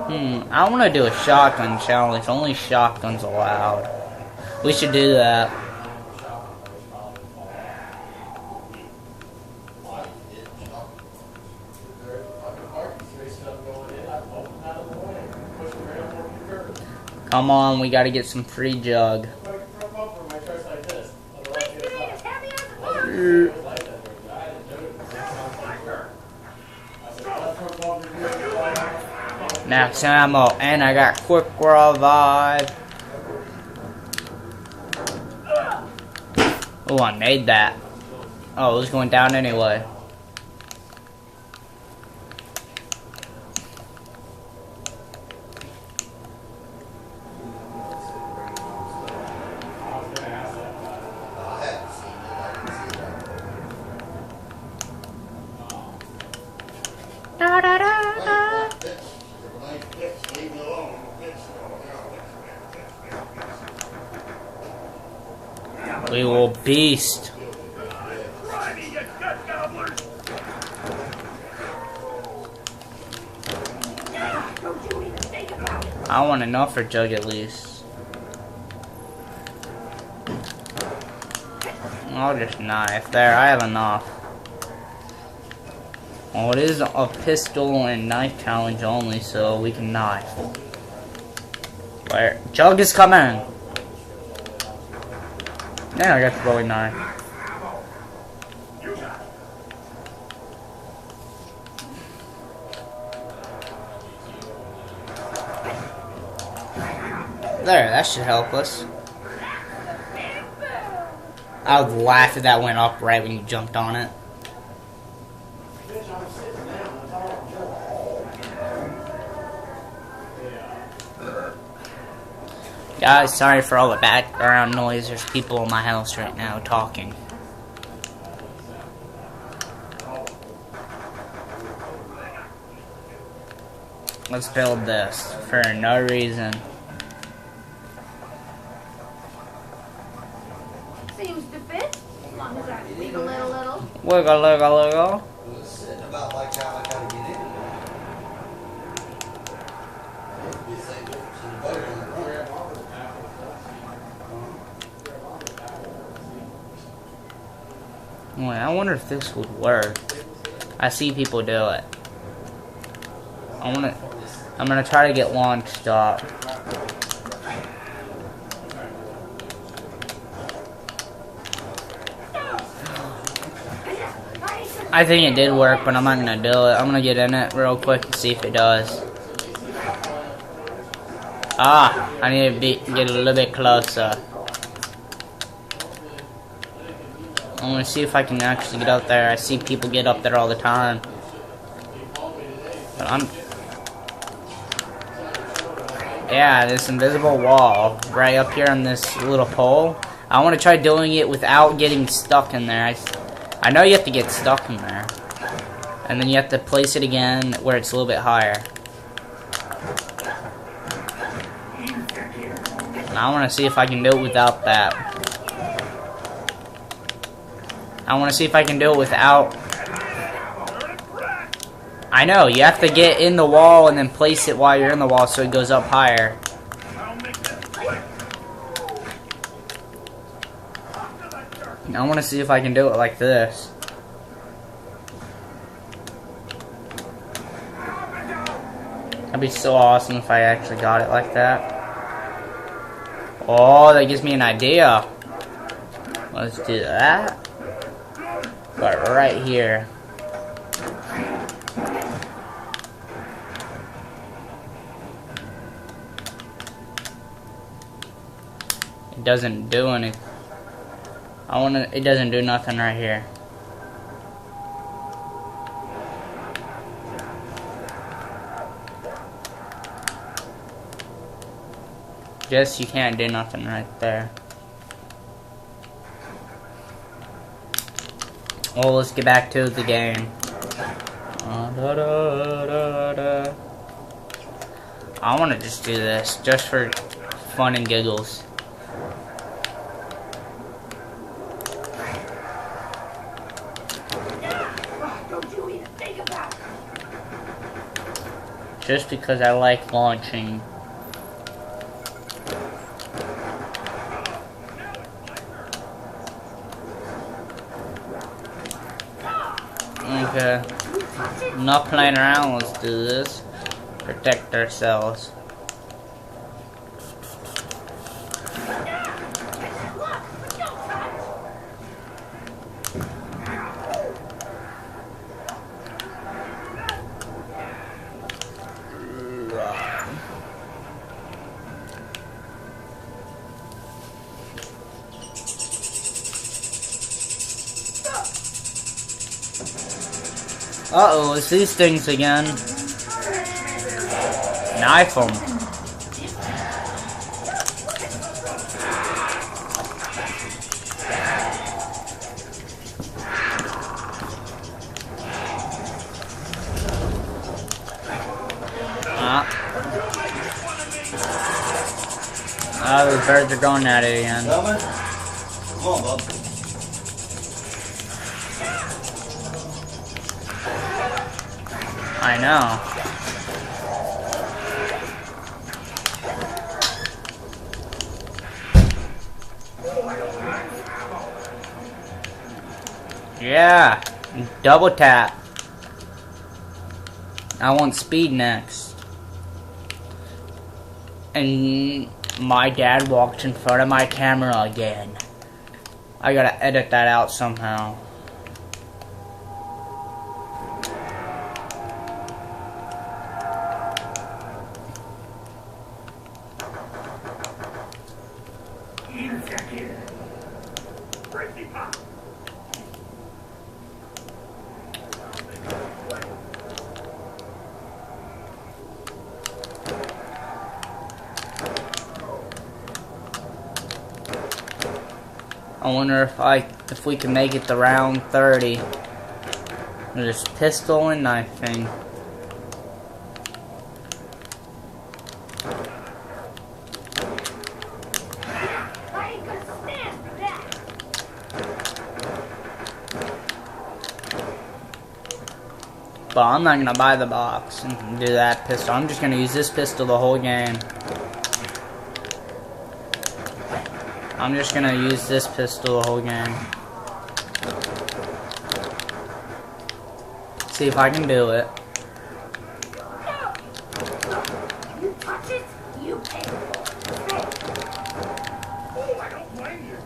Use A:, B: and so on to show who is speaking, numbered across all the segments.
A: I want to do a shotgun challenge. Only shotguns allowed. We should do that. Come on, we gotta get some free jug. Max ammo, and I got quick revive. Oh, I made that. Oh, it was going down anyway. Da, da, da, da. We will beast. I want enough for jug at least. I'll just knife. There, I have enough. Well, it is a pistol and knife challenge only, so we can knife. Where? Jug is coming! Now I got the Bowie knife. There, that should help us. I would laugh if that went up right when you jumped on it. Guys, sorry for all the background noise. There's people in my house right now talking. Let's build this for no reason.
B: Seems to fit, as long as I wiggle it a little.
A: Wiggle, wiggle, wiggle.
C: Sitting about like how I gotta get in. It'd be the same difference in the boat on the front.
A: Wait, I wonder if this would work. I see people do it. I'm gonna try to get launched up. I think it did work, but I'm not gonna do it. I'm gonna get in it real quick and see if it does. Ah, I need to get a little bit closer. I'm gonna see if I can actually get up there. I see people get up there all the time. But yeah, this invisible wall right up here on this little pole. I want to try doing it without getting stuck in there. I know you have to get stuck in there. And then you have to place it again where it's a little bit higher. And I want to see if I can do it without that. I want to see if I can do it without... I know, you have to get in the wall and then place it while you're in the wall so it goes up higher. I want to see if I can do it like this. That'd be so awesome if I actually got it like that. Oh, that gives me an idea. Let's do that. But right here. It doesn't do anything. It doesn't do nothing right here. Just you can't do nothing right there. Well, let's get back to the game. I want to just do this, just for fun and giggles. Just because I like launching. Okay. Not playing around, let's do this. Protect ourselves. Uh-oh, it's these things again. Knife them. Oh, those birds are going at it again.
C: Coming? Come on, bub.
A: I know. Yeah, double tap. I want speed next. And my dad walked in front of my camera again. I gotta edit that out somehow. I wonder if we can make it to round 30. There's pistol and knife thing.
B: I ain't gonna stand for that.
A: But I'm not gonna buy the box and do that pistol. I'm just gonna use this pistol the whole game. I'm just gonna use this pistol the whole game. See if I can do it.
B: You touch it, you pay.
D: Oh, I don't blame you.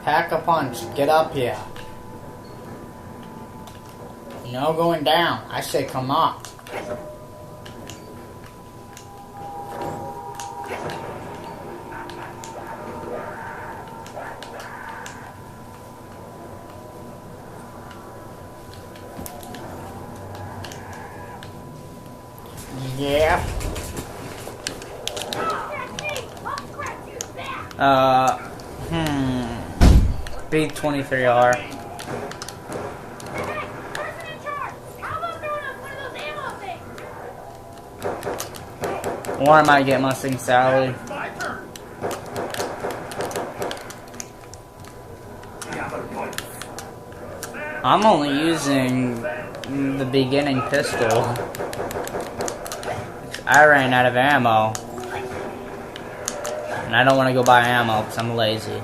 A: Pack a punch. Get up here. No going down. I say come up. Yeah. Big 23R. Or I might get Mustang Sally.
D: My turn.
A: I'm only using the beginning pistol. I ran out of ammo. And I don't want to go buy ammo because I'm lazy.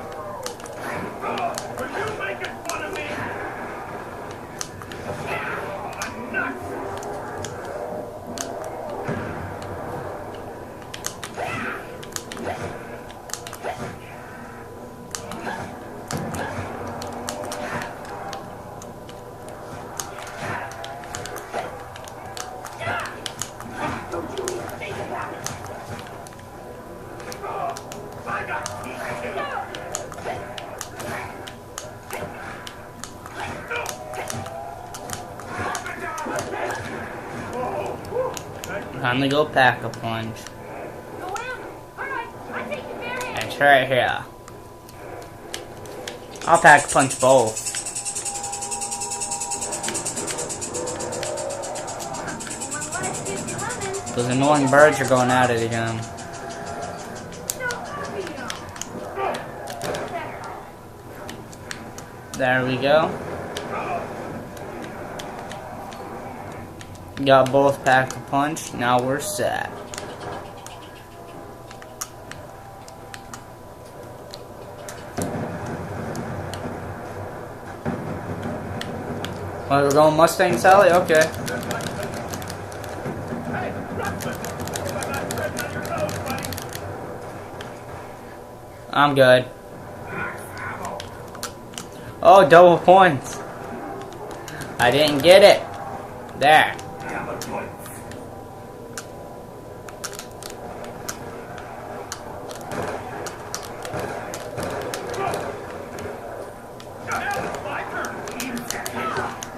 D: Are you making fun of me? I'm nuts. Don't you even think about it. I got
A: Time to go pack a punch. It's right here. I'll pack a punch both. Those annoying birds are going at it again. There we go. Got both pack a punch. Now we're set. Oh, we're going Mustang Sally? Okay.
D: Hey, Ruxpin! If I'm not treading on your toes, buddy.
A: I'm good. Oh, double points. I didn't get it. There.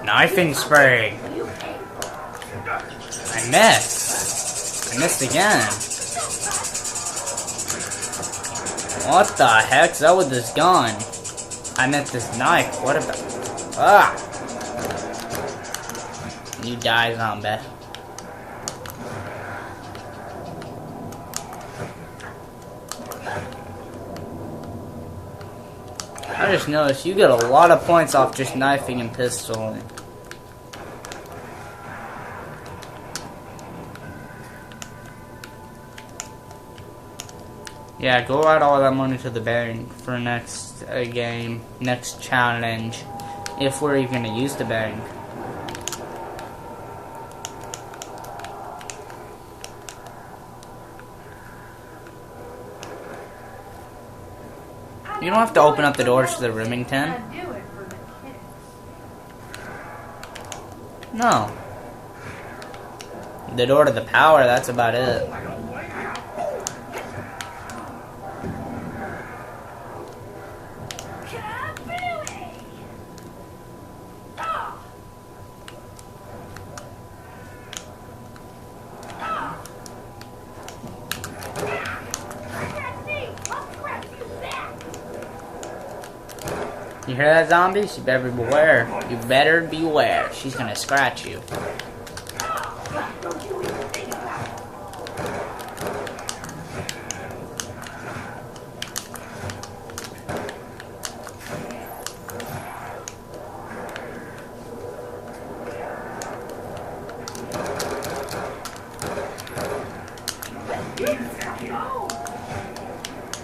A: Knifing spray. I missed. I missed again. What the heck's that with this gun? I meant this knife. What about... Ah! You die, zombie. I just noticed you get a lot of points off just knifing and pistoling. Yeah, go add all that money to the bank for next game, next challenge, if we're even gonna use the bank. You don't have to open up the doors to the Remington. No. The door to the power, that's about it. You hear that, zombies? You better beware. You better beware. She's gonna scratch you.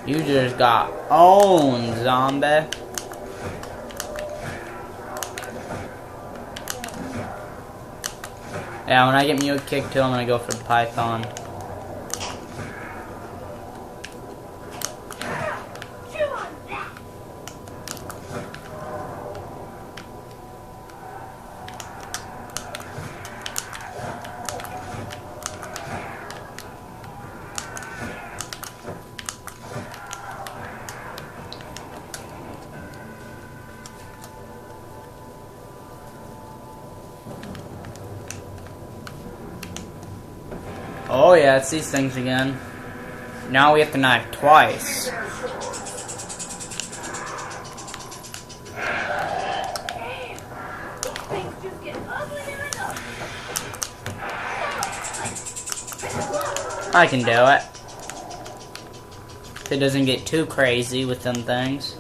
A: You just got owned, zombie. Yeah, when I get Mute Kick too, I'm gonna go for the Python. Oh yeah, it's these things again. Now we have to knife twice. I can do it. If it doesn't get too crazy with them things.